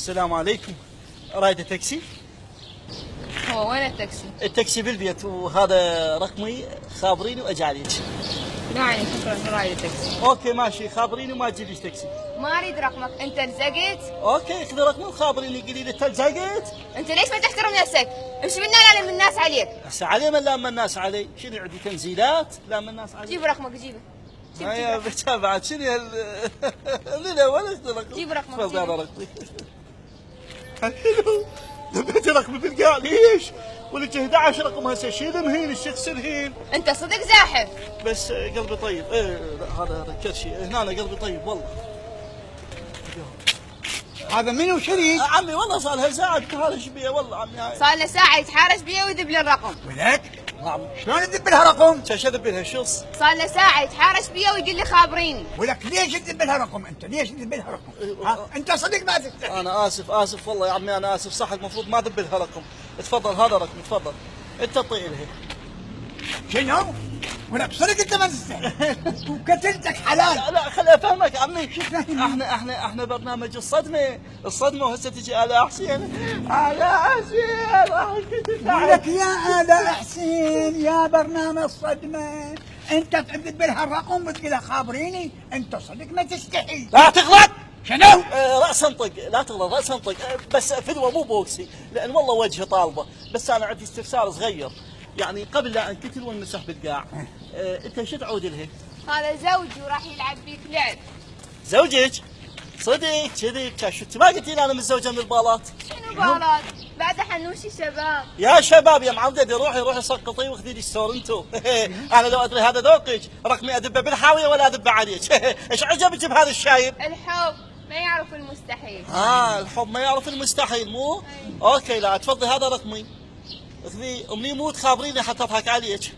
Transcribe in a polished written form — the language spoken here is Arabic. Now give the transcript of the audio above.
السلام عليكم. رايدة تاكسي؟ هو وين التاكسي؟ التاكسي بالبيت وهذا رقمي، خابريني واجي عليك. لا يعني شكرا ما رايد تاكسي. اوكي ماشي، خابريني وما تجيبيش تاكسي. ما اريد رقمك، انت لزقت؟ اوكي خذي رقمي وخابريني، قولي لي تلزقت. انت ليش ما تحترم نفسك؟ امشي من هنا لان الناس عليك. هسه علي من لام الناس علي؟ شنو عندي تنزيلات؟ لام الناس علي. جيب رقمك جيبه. يا بتا بعد شنو لا ولا رقمي. جيب رقمك تفضل جيبه. رقمي. حلو. دبيتي رقمي بالقاع ليش؟ ولك 11 رقم هسه شيل مهين الشخص الهين. انت صدق زاحف. بس قلبي طيب. لا هذا كرشي هنا، أنا قلبي طيب والله. هذا منو شريك؟ عمي والله صار لها ساعة تهارش بيه والله عمي هاي. صار له ساعه يتحارش بيه ويذب لي الرقم. ولك نعم. شلون تذب لها رقم؟ شو اذب لها شخص؟ صار له ساعه يتحارش بيه ويقول لي خابريني. ولك ليش تذب لها رقم انت؟ ليش تذب لها رقم؟ ها؟ انت صدق ما تستحي. انا اسف والله يا عمي، انا اسف. صح المفروض ما اذب لها رقم. تفضل هذا رقمي، تفضل انت اعطيه لها. شنو؟ ولك صدق انت ما تستحي. وكتلتك حلال. لا خليني افهمك عمي. شو فاهم؟ احنا برنامج الصدمه وهسه تجي آلاء حسين. آلاء حسين. ولك يا آلاء حسين يا برنامج صدمة، انت تذب لها الرقم وتقول لها خابريني؟ انت صدق ما تستحي. لا تغلط. شنو؟ راس انطق، لا تغلط، راس انطق. بس فدوه مو بوكسي، لان والله وجهي طالبه. بس انا عندي استفسار صغير، يعني قبل لا انقتل ونمسح بالقاع. انت شو تعود لها؟ هذا زوجي وراح يلعب بيك لعب. زوجك؟ صدق كذي؟ شو انت ما قلتي لي انا متزوجه من البالات؟ شنو بالات؟ بعد حنوشي شباب. يا شباب يا معودة، روحي سقطي واخذي لي ستور انتو. انا لو ادري هذا ذوقك رقمي ادبه بالحاويه ولا ادبه عليك. ايش عجبك بهذا الشايب؟ الحب ما يعرف المستحيل. الحب ما يعرف المستحيل مو؟ اوكي لا تفضلي هذا رقمي. اخذي امي موت خابريني حتى اضحك عليك.